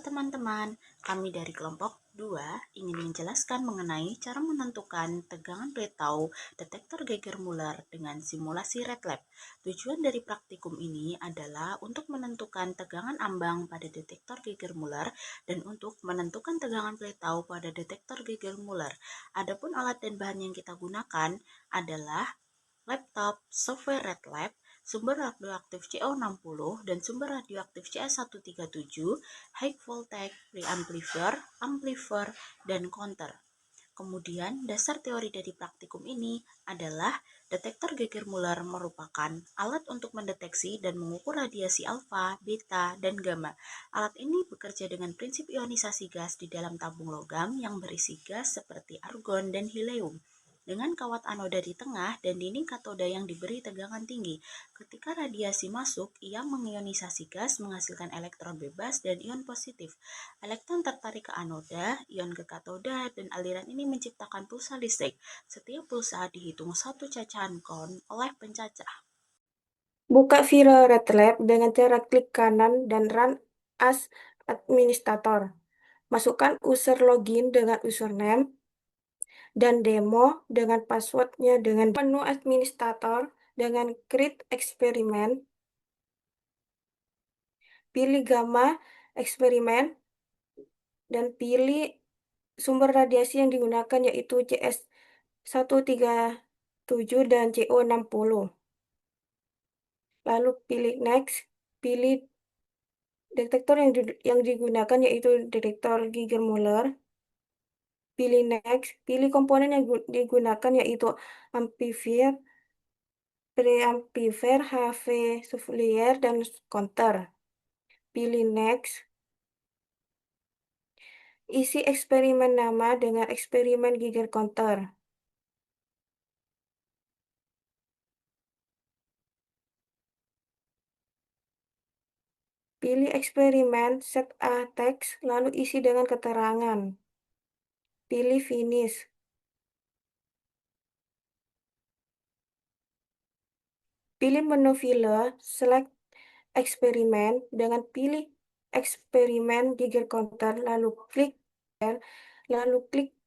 teman-teman, kami dari kelompok 2 ingin menjelaskan mengenai cara menentukan tegangan plate tahu detektor Geiger Muller dengan simulasi RedLab. Tujuan dari praktikum ini adalah untuk menentukan tegangan ambang pada detektor Geiger Muller dan untuk menentukan tegangan plate tahu pada detektor Geiger Muller. Adapun alat dan bahan yang kita gunakan adalah laptop, software RedLab, sumber radioaktif CO60 dan sumber radioaktif CS137, high voltage preamplifier, amplifier, dan counter. Kemudian, dasar teori dari praktikum ini adalah detektor Geiger Muller merupakan alat untuk mendeteksi dan mengukur radiasi alfa, beta, dan gamma. Alat ini bekerja dengan prinsip ionisasi gas di dalam tabung logam yang berisi gas seperti argon dan helium, dengan kawat anoda di tengah dan dinding katoda yang diberi tegangan tinggi. Ketika radiasi masuk, ia mengionisasi gas menghasilkan elektron bebas dan ion positif. Elektron tertarik ke anoda, ion ke katoda, dan aliran ini menciptakan pulsa listrik. Setiap pulsa dihitung satu cacahan count oleh pencacah. Buka Viral RedLab dengan cara klik kanan dan Run as Administrator. Masukkan user login dengan username dan demo dengan passwordnya dengan menu administrator dengan Create Experiment. Pilih gamma eksperimen dan pilih sumber radiasi yang digunakan yaitu CS137 dan CO60. Lalu pilih Next, pilih detektor yang digunakan yaitu detektor Geiger Muller. Pilih Next, pilih komponen yang digunakan yaitu amplifier, preamplifier, HV Soufflier, dan counter. Pilih Next. Isi eksperimen nama dengan eksperimen Geiger counter. Pilih eksperimen, set a text, lalu isi dengan keterangan. Pilih Finish. Pilih menu file, select eksperimen dengan pilih eksperimen Geiger counter, lalu klik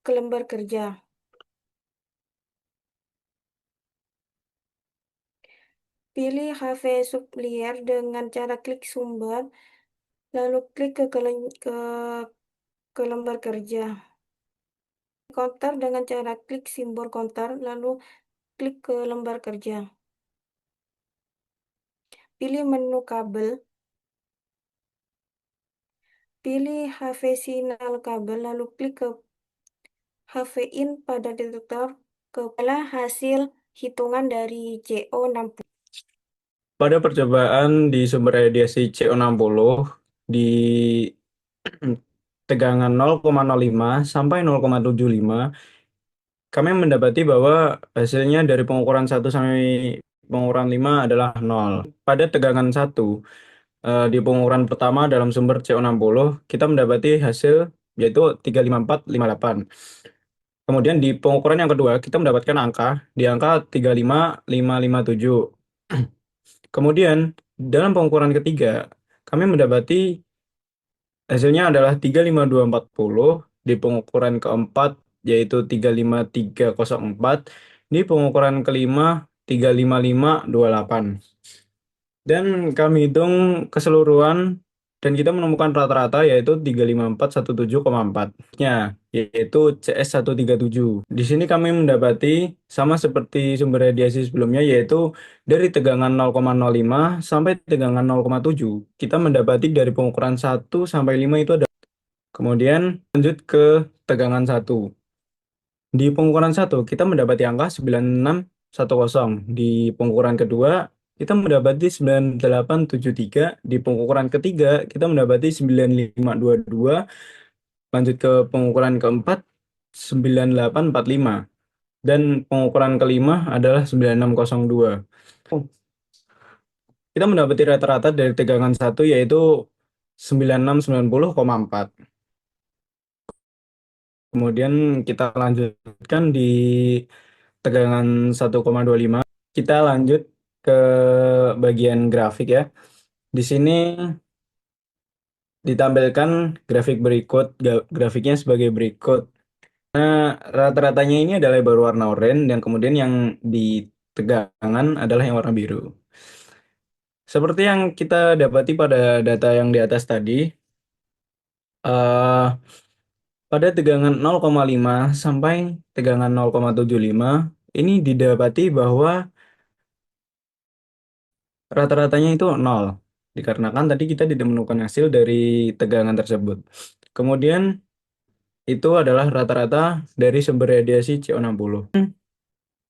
ke lembar kerja. Pilih HV Soufflier dengan cara klik sumber, lalu klik ke lembar kerja. Counter dengan cara klik simbol counter, lalu klik ke lembar kerja. Pilih menu kabel. Pilih HV sinyal kabel, lalu klik ke HV in pada detektor. Kepala hasil hitungan dari CO60. Pada percobaan di sumber radiasi CO60 di tegangan 0,05 sampai 0,75, kami mendapati bahwa hasilnya dari pengukuran 1 sampai pengukuran 5 adalah 0. Pada tegangan 1, di pengukuran pertama dalam sumber CO60, kita mendapati hasil yaitu 35458. Kemudian di pengukuran yang kedua, kita mendapatkan angka di angka 35557. Kemudian dalam pengukuran ketiga, kami mendapati hasilnya adalah 35240 di pengukuran keempat yaitu 35304, di pengukuran kelima 35528. Dan kami hitung keseluruhan dan kita menemukan rata-rata yaitu 35417,4 nya yaitu CS137. Di sini kami mendapati sama seperti sumber radiasi sebelumnya yaitu dari tegangan 0,05 sampai tegangan 0,7. Kita mendapati dari pengukuran 1 sampai 5 itu ada. Kemudian lanjut ke tegangan 1. Di pengukuran 1 kita mendapati angka 9610. Di pengukuran kedua kita mendapati 9873, di pengukuran ketiga kita mendapati 9522, lanjut ke pengukuran keempat 9845, dan pengukuran kelima adalah 9602. Kita mendapati rata-rata dari tegangan 1 yaitu 9690,4. Kemudian kita lanjutkan di tegangan 1,25. Kita lanjut ke bagian grafik ya. Di sini ditampilkan grafik berikut, grafiknya sebagai berikut. Nah, rata-ratanya ini adalah baru warna oranye dan kemudian yang di tegangan adalah yang warna biru. Seperti yang kita dapati pada data yang di atas tadi, eh, pada tegangan 0,5 sampai tegangan 0,75 ini didapati bahwa rata-ratanya itu 0. Dikarenakan tadi kita tidak menemukan hasil dari tegangan tersebut. Kemudian itu adalah rata-rata dari sumber radiasi CO60.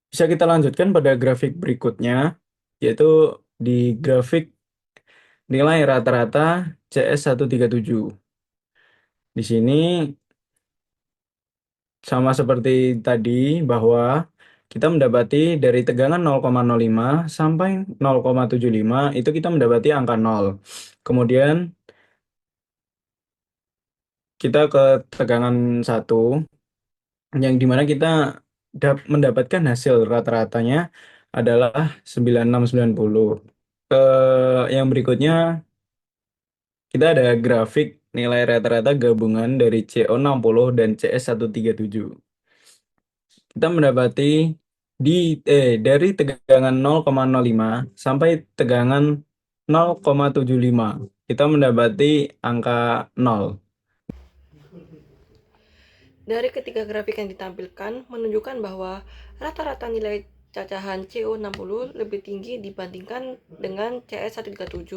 Bisa kita lanjutkan pada grafik berikutnya, yaitu di grafik nilai rata-rata CS137. Di sini sama seperti tadi bahwa kita mendapati dari tegangan 0,05 sampai 0,75 itu kita mendapati angka 0. Kemudian kita ke tegangan 1 yang dimana kita mendapatkan hasil rata-ratanya adalah 9690. Yang berikutnya kita ada grafik nilai rata-rata gabungan dari CO60 dan CS137. Kita mendapati dari tegangan 0,05 sampai tegangan 0,75. Kita mendapati angka 0. Dari ketiga grafik yang ditampilkan menunjukkan bahwa rata-rata nilai cacahan CO60 lebih tinggi dibandingkan dengan CS137,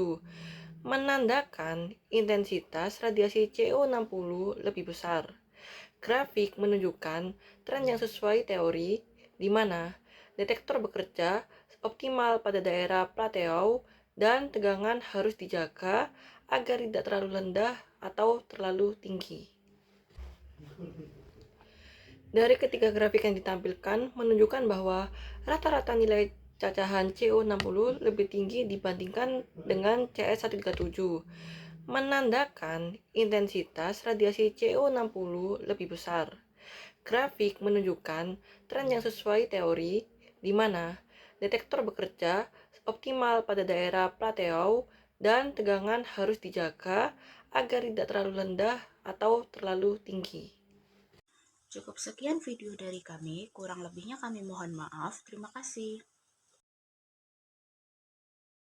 menandakan intensitas radiasi CO60 lebih besar. Grafik menunjukkan tren yang sesuai teori, di mana detektor bekerja optimal pada daerah plateau dan tegangan harus dijaga agar tidak terlalu rendah atau terlalu tinggi. Dari ketiga grafik yang ditampilkan menunjukkan bahwa rata-rata nilai cacahan CO60 lebih tinggi dibandingkan dengan CS137, menandakan intensitas radiasi CO60 lebih besar. Grafik menunjukkan tren yang sesuai teori, di mana detektor bekerja optimal pada daerah plateau dan tegangan harus dijaga agar tidak terlalu rendah atau terlalu tinggi. Cukup sekian video dari kami, kurang lebihnya kami mohon maaf. Terima kasih.